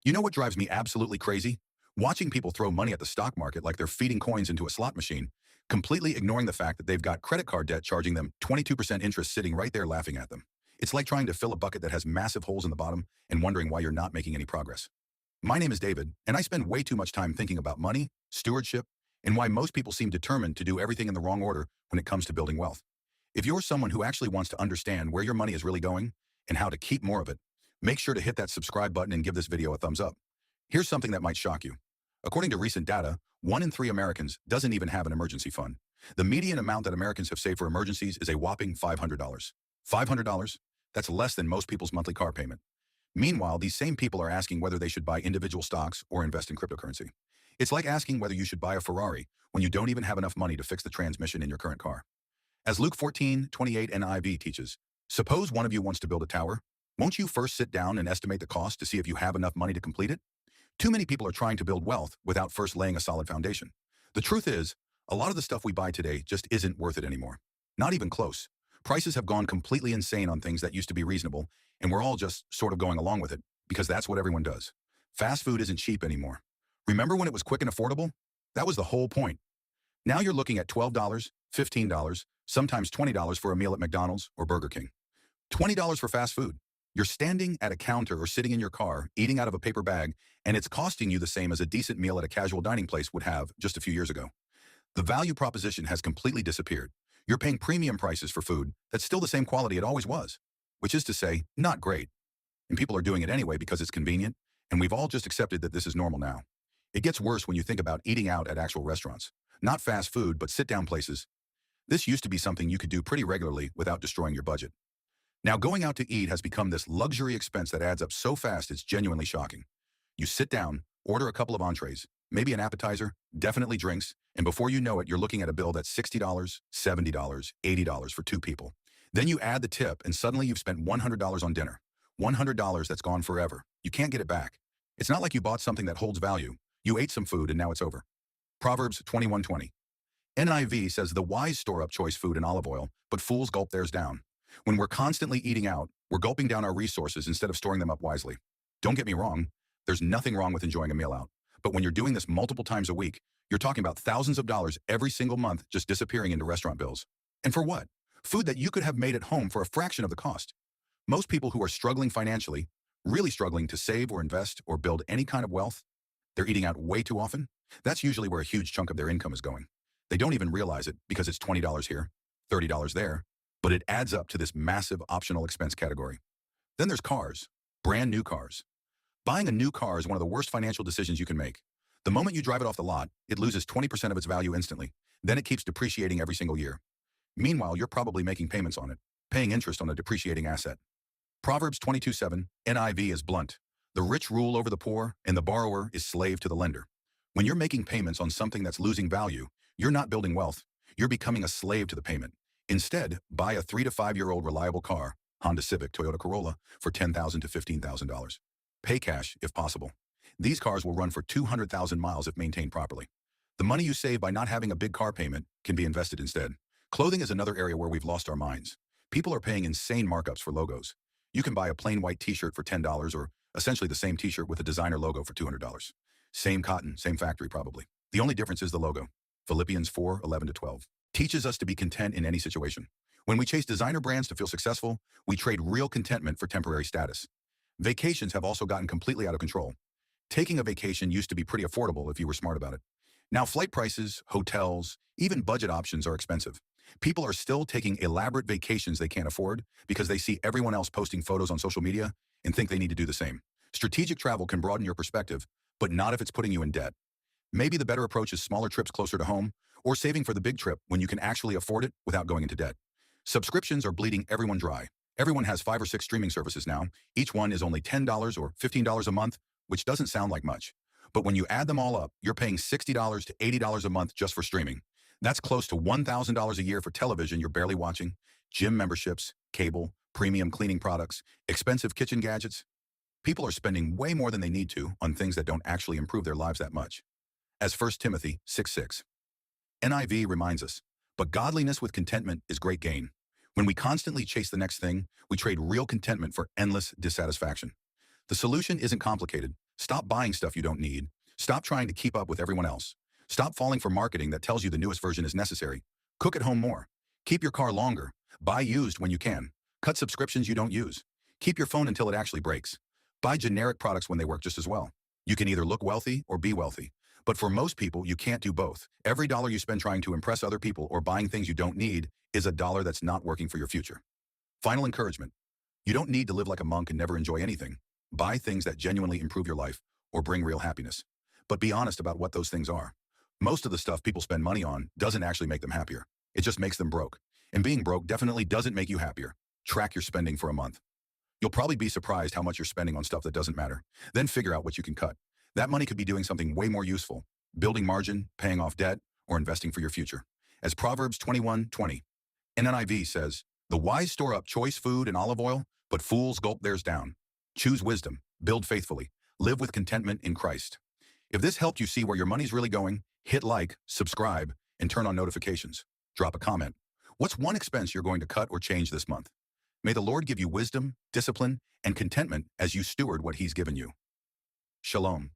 You know what drives me absolutely crazy? Watching people throw money at the stock market like they're feeding coins into a slot machine, completely ignoring the fact that they've got credit card debt charging them 22% interest sitting right there laughing at them. It's like trying to fill a bucket that has massive holes in the bottom and wondering why you're not making any progress. My name is David, and I spend way too much time thinking about money, stewardship, and why most people seem determined to do everything in the wrong order when it comes to building wealth. If you're someone who actually wants to understand where your money is really going and how to keep more of it, make sure to hit that subscribe button and give this video a thumbs up. Here's something that might shock you. According to recent data, 1 in 3 Americans doesn't even have an emergency fund. The median amount that Americans have saved for emergencies is a whopping $500. $500? That's less than most people's monthly car payment. Meanwhile, these same people are asking whether they should buy individual stocks or invest in cryptocurrency. It's like asking whether you should buy a Ferrari when you don't even have enough money to fix the transmission in your current car. As Luke 14:28 NIV teaches, suppose one of you wants to build a tower. Won't you first sit down and estimate the cost to see if you have enough money to complete it? Too many people are trying to build wealth without first laying a solid foundation. The truth is, a lot of the stuff we buy today just isn't worth it anymore. Not even close. Prices have gone completely insane on things that used to be reasonable, and we're all just sort of going along with it because that's what everyone does. Fast food isn't cheap anymore. Remember when it was quick and affordable? That was the whole point. Now you're looking at $12, $15, sometimes $20 for a meal at McDonald's or Burger King. $20 for fast food. You're standing at a counter or sitting in your car, eating out of a paper bag, and it's costing you the same as a decent meal at a casual dining place would have just a few years ago. The value proposition has completely disappeared. You're paying premium prices for food that's still the same quality it always was, which is to say, not great. And people are doing it anyway because it's convenient, and we've all just accepted that this is normal now. It gets worse when you think about eating out at actual restaurants. Not fast food, but sit-down places. This used to be something you could do pretty regularly without destroying your budget. Now, going out to eat has become this luxury expense that adds up so fast it's genuinely shocking. You sit down, order a couple of entrees, maybe an appetizer, definitely drinks, and before you know it, you're looking at a bill that's $60, $70, $80 for 2 people. Then you add the tip, and suddenly you've spent $100 on dinner. $100 that's gone forever. You can't get it back. It's not like you bought something that holds value. You ate some food, and now it's over. Proverbs 21:20. NIV says the wise store up choice food and olive oil, but fools gulp theirs down. When we're constantly eating out, we're gulping down our resources instead of storing them up wisely. Don't get me wrong, there's nothing wrong with enjoying a meal out. But when you're doing this multiple times a week, you're talking about thousands of dollars every single month just disappearing into restaurant bills. And for what? Food that you could have made at home for a fraction of the cost. Most people who are struggling financially, really struggling to save or invest or build any kind of wealth, they're eating out way too often. That's usually where a huge chunk of their income is going. They don't even realize it because it's $20 here, $30 there, but it adds up to this massive optional expense category. Then there's cars, brand new cars. Buying a new car is one of the worst financial decisions you can make. The moment you drive it off the lot, it loses 20% of its value instantly. Then it keeps depreciating every single year. Meanwhile, you're probably making payments on it, paying interest on a depreciating asset. Proverbs 22:7 NIV is blunt. The rich rule over the poor, and the borrower is slave to the lender. When you're making payments on something that's losing value, you're not building wealth. You're becoming a slave to the payment. Instead, buy a 3 to 5-year-old reliable car, Honda Civic, Toyota Corolla, for $10,000 to $15,000. Pay cash, if possible. These cars will run for 200,000 miles if maintained properly. The money you save by not having a big car payment can be invested instead. Clothing is another area where we've lost our minds. People are paying insane markups for logos. You can buy a plain white t-shirt for $10 or essentially the same t-shirt with a designer logo for $200. Same cotton, same factory probably. The only difference is the logo. Philippians 4:11-12 teaches us to be content in any situation. When we chase designer brands to feel successful, we trade real contentment for temporary status. Vacations have also gotten completely out of control. Taking a vacation used to be pretty affordable if you were smart about it. Now flight prices, hotels, even budget options are expensive. People are still taking elaborate vacations they can't afford because they see everyone else posting photos on social media and think they need to do the same. Strategic travel can broaden your perspective, but not if it's putting you in debt. Maybe the better approach is smaller trips closer to home, or saving for the big trip when you can actually afford it without going into debt. Subscriptions are bleeding everyone dry. Everyone has 5 or 6 streaming services now. Each one is only $10 or $15 a month, which doesn't sound like much. But when you add them all up, you're paying $60 to $80 a month just for streaming. That's close to $1,000 a year for television you're barely watching, gym memberships, cable, premium cleaning products, expensive kitchen gadgets. People are spending way more than they need to on things that don't actually improve their lives that much. As 1 Timothy 6:6. NIV reminds us, but godliness with contentment is great gain. When we constantly chase the next thing, we trade real contentment for endless dissatisfaction. The solution isn't complicated. Stop buying stuff you don't need. Stop trying to keep up with everyone else. Stop falling for marketing that tells you the newest version is necessary. Cook at home more. Keep your car longer. Buy used when you can. Cut subscriptions you don't use. Keep your phone until it actually breaks. Buy generic products when they work just as well. You can either look wealthy or be wealthy. But for most people, you can't do both. Every dollar you spend trying to impress other people or buying things you don't need is a dollar that's not working for your future. Final encouragement. You don't need to live like a monk and never enjoy anything. Buy things that genuinely improve your life or bring real happiness. But be honest about what those things are. Most of the stuff people spend money on doesn't actually make them happier. It just makes them broke. And being broke definitely doesn't make you happier. Track your spending for a month. You'll probably be surprised how much you're spending on stuff that doesn't matter. Then figure out what you can cut. That money could be doing something way more useful, building margin, paying off debt, or investing for your future. As Proverbs 21:20 NIV says, "The wise store up choice food and olive oil, but fools gulp theirs down." Choose wisdom, build faithfully, live with contentment in Christ. If this helped you see where your money's really going, hit like, subscribe, and turn on notifications. Drop a comment. What's one expense you're going to cut or change this month? May the Lord give you wisdom, discipline, and contentment as you steward what He's given you. Shalom.